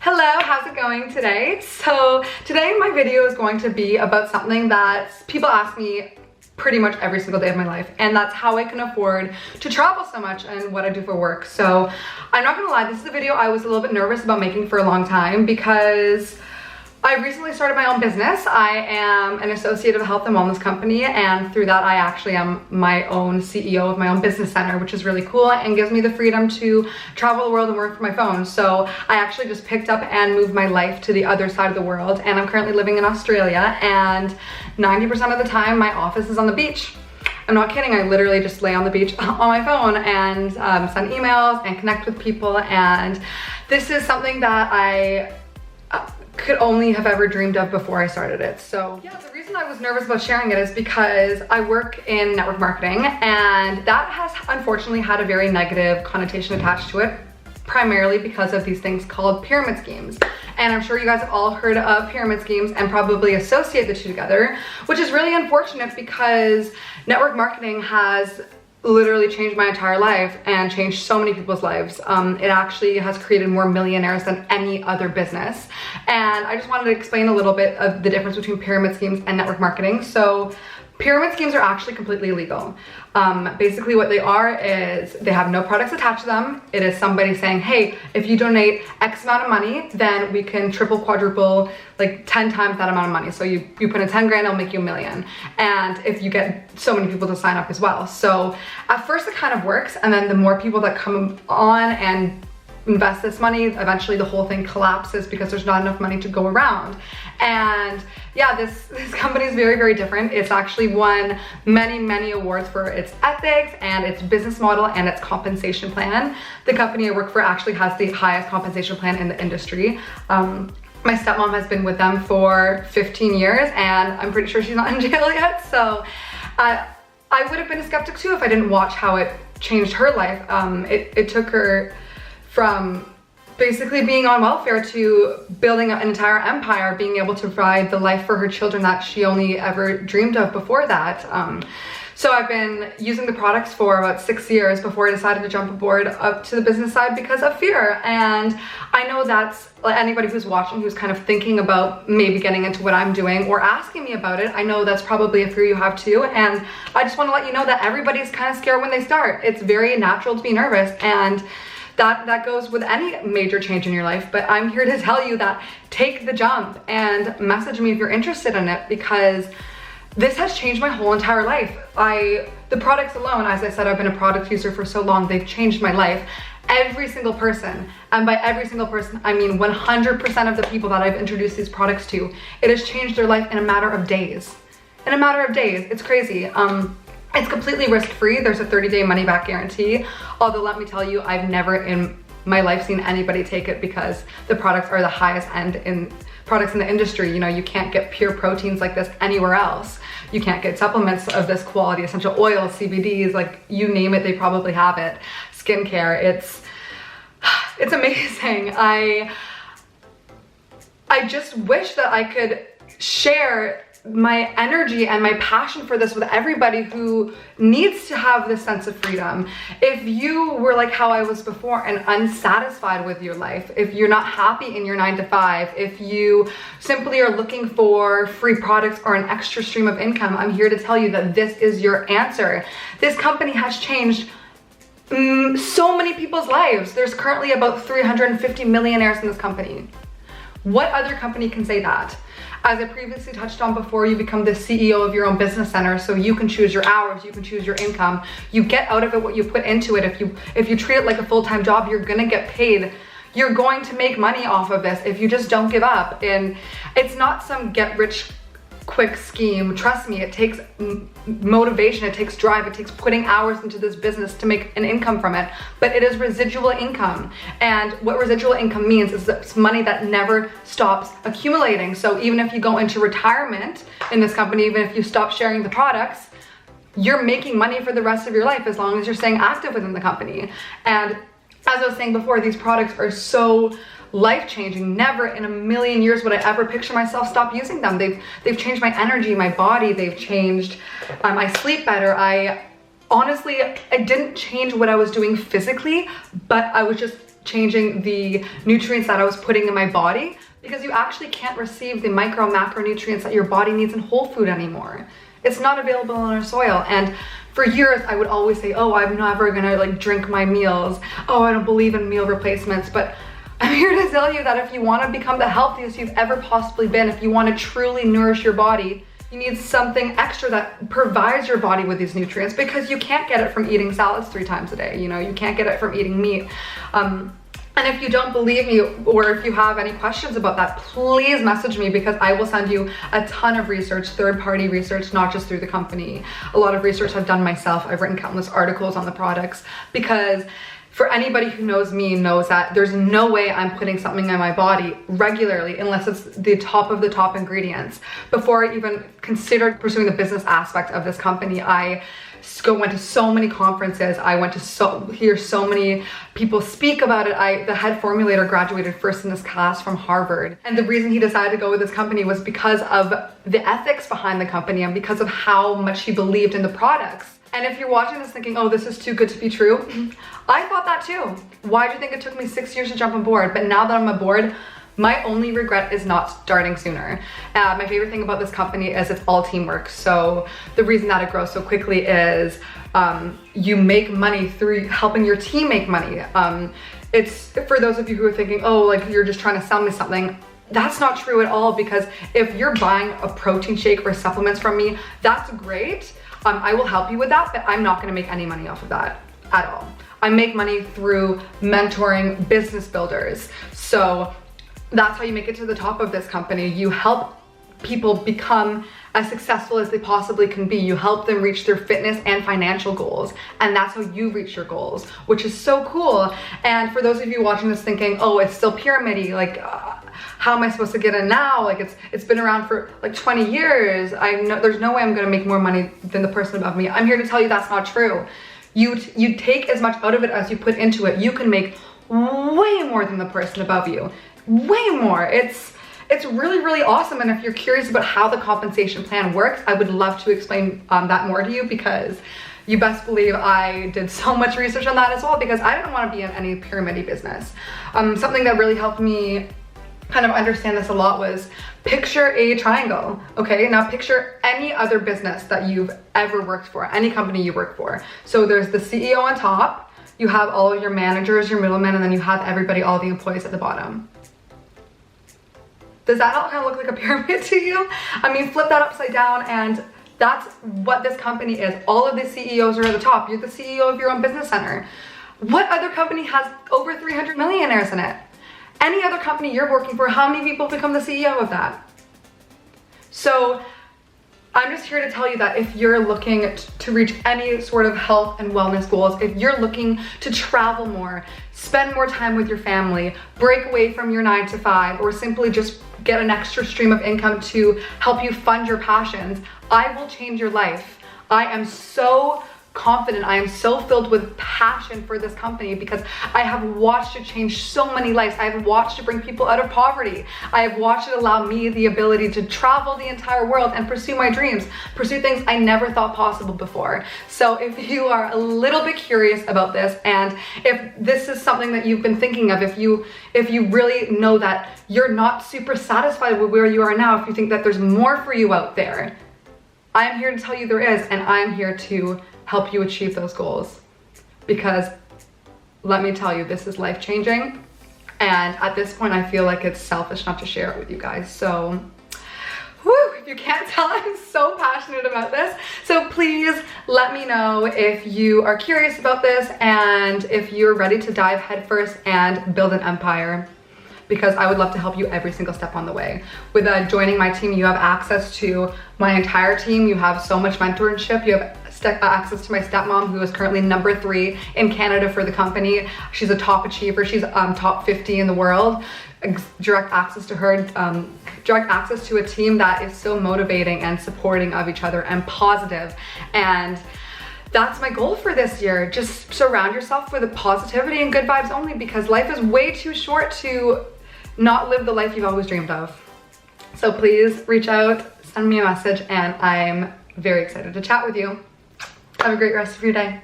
Hello, how's it going today? So today my video is going to be about something that people ask me pretty much every single day of my life, and that's how I can afford to travel so much and what I do for work. So I'm not gonna lie, this is a video I was a little bit nervous about making for a long time because I recently started my own business. I am an associate of a health and wellness company, and through that I actually am my own CEO of my own business center, which is really cool and gives me the freedom to travel the world and work from my phone. So I actually just picked up and moved my life to the other side of the world, and I'm currently living in Australia, and 90% of the time my office is on the beach. I'm not kidding, I literally just lay on the beach on my phone and send emails and connect with people, and this is something that I could only have ever dreamed of before I started it. So yeah, the reason I was nervous about sharing it is because I work in network marketing, and that has unfortunately had a very negative connotation attached to it, primarily because of these things called pyramid schemes. And I'm sure you guys have all heard of pyramid schemes and probably associate the two together, which is really unfortunate because network marketing has literally changed my entire life and changed so many people's lives. It actually has created more millionaires than any other business. And I just wanted to explain a little bit of the difference between pyramid schemes and network marketing. So pyramid schemes are actually completely illegal. Basically what they are is they have no products attached to them. It is somebody saying, hey, if you donate X amount of money, then we can triple, quadruple, like 10 times that amount of money. So you put in 10 grand, it'll make you $1 million. And if you get so many people to sign up as well. So at first it kind of works, and then the more people that come on and invest this money, eventually the whole thing collapses because there's not enough money to go around. And yeah, this company is very, very different. It's actually won many, many awards for its ethics and its business model and its compensation plan. The company I work for actually has the highest compensation plan in the industry. My stepmom has been with them for 15 years, and I'm pretty sure she's not in jail yet. So I would have been a skeptic too if I didn't watch how it changed her life. It took her from basically being on welfare to building an entire empire, being able to provide the life for her children that she only ever dreamed of before that. So I've been using the products for about 6 years before I decided to jump aboard up to the business side because of fear. And I know that's anybody who's watching who's kind of thinking about maybe getting into what I'm doing or asking me about it. I know that's probably a fear you have too. And I just want to let you know that everybody's kind of scared when they start. It's very natural to be nervous, and that goes with any major change in your life. But I'm here to tell you that take the jump and message me if you're interested in it, because this has changed my whole entire life. The products alone, as I said, I've been a product user for so long, they've changed my life. Every single person, and by every single person, I mean 100% of the people that I've introduced these products to, it has changed their life in a matter of days. In a matter of days, it's crazy. It's completely risk-free. There's a 30-day money-back guarantee. Although let me tell you, I've never in my life seen anybody take it because the products are the highest end in products in the industry. You know, you can't get pure proteins like this anywhere else. You can't get supplements of this quality, essential oils, CBDs, like you name it, they probably have it. Skincare, it's amazing. I just wish that I could share my energy and my passion for this with everybody who needs to have this sense of freedom. If you were like how I was before and unsatisfied with your life, if you're not happy in your 9 to 5, if you simply are looking for free products or an extra stream of income, I'm here to tell you that this is your answer. This company has changed so many people's lives. There's currently about 350 millionaires in this company. What other company can say that? As I previously touched on before, you become the CEO of your own business center, so you can choose your hours, you can choose your income. You get out of it what you put into it. If you treat it like a full-time job, you're gonna get paid. You're going to make money off of this if you just don't give up. And it's not some get-rich-quick scheme. Trust me, it takes motivation, it takes drive, it takes putting hours into this business to make an income from it. But it is residual income. And what residual income means is that it's money that never stops accumulating. So even if you go into retirement in this company, even if you stop sharing the products, you're making money for the rest of your life as long as you're staying active within the company. And as I was saying before, these products are so life-changing. Never in a million years would I ever picture myself stop using them. They've changed my energy, my body, they've changed, I sleep better. Honestly, I didn't change what I was doing physically, but I was just changing the nutrients that I was putting in my body, because you actually can't receive the micro macronutrients that your body needs in whole food anymore. It's not available in our soil. And for years I would always say, oh, I'm never gonna like drink my meals. Oh, I don't believe in meal replacements. But I'm here to tell you that if you want to become the healthiest you've ever possibly been, if you want to truly nourish your body, you need something extra that provides your body with these nutrients, because you can't get it from eating salads 3 times a day. You know, you can't get it from eating meat. And if you don't believe me, or if you have any questions about that, please message me, because I will send you a ton of research, third-party research, not just through the company. A lot of research I've done myself. I've written countless articles on the products, because for anybody who knows me knows that there's no way I'm putting something in my body regularly unless it's the top of the top ingredients. Before I even considered pursuing the business aspect of this company, I went to so many conferences. I went to hear so many people speak about it. The head formulator graduated first in this class from Harvard. And the reason he decided to go with this company was because of the ethics behind the company and because of how much he believed in the products. And if you're watching this thinking, oh, this is too good to be true, I thought that too. Why do you think it took me 6 years to jump on board? But now that I'm aboard, my only regret is not starting sooner. My favorite thing about this company is it's all teamwork. So the reason that it grows so quickly is you make money through helping your team make money. It's for those of you who are thinking, oh, like you're just trying to sell me something. That's not true at all, because if you're buying a protein shake or supplements from me, that's great. I will help you with that, but I'm not gonna make any money off of that at all. I make money through mentoring business builders. So that's how you make it to the top of this company. You help people become as successful as they possibly can be. You help them reach their fitness and financial goals. And that's how you reach your goals, which is so cool. And for those of you watching this thinking, oh, it's still pyramid-y, like, how am I supposed to get in now? Like it's been around for like 20 years. I know there's no way I'm gonna make more money than the person above me. I'm here to tell you that's not true. You take as much out of it as you put into it. You can make way more than the person above you. Way more. It's really, really awesome. And if you're curious about how the compensation plan works, I would love to explain that more to you, because you best believe I did so much research on that as well, because I didn't want to be in any pyramid-y business. Something that really helped me kind of understand this a lot was picture a triangle. Okay, now picture any other business that you've ever worked for, any company you work for. So there's the CEO on top, you have all of your managers, your middlemen, and then you have everybody, all the employees at the bottom. Does that all kind of look like a pyramid to you? I mean, flip that upside down, and that's what this company is. All of the CEOs are at the top. You're the CEO of your own business center. What other company has over 300 millionaires in it? Any other company you're working for, how many people become the CEO of that? So I'm just here to tell you that if you're looking to reach any sort of health and wellness goals, if you're looking to travel more, spend more time with your family, break away from your 9 to 5, or simply just get an extra stream of income to help you fund your passions, I will change your life. I am so confident. I am so filled with passion for this company, because I have watched it change so many lives. I have watched it bring people out of poverty. I have watched it allow me the ability to travel the entire world and pursue my dreams, pursue things I never thought possible before. So if you are a little bit curious about this, and if this is something that you've been thinking of, if you really know that you're not super satisfied with where you are now, if you think that there's more for you out there, I am here to tell you there is, and I'm here to help you achieve those goals, because let me tell you, this is life-changing, and at this point I feel like it's selfish not to share it with you guys. So whew, if you can't tell, I'm so passionate about this. So please let me know if you are curious about this and if you're ready to dive headfirst and build an empire, because I would love to help you every single step on the way. With joining my team, you have access to my entire team. You have so much mentorship. You have access to my stepmom, who is currently number 3 in Canada for the company. She's a top achiever. She's top 50 in the world. Direct access to her, direct access to a team that is so motivating and supporting of each other and positive. And that's my goal for this year. Just surround yourself with positivity and good vibes only, because life is way too short to not live the life you've always dreamed of. So please reach out, send me a message, and I'm very excited to chat with you. Have a great rest of your day.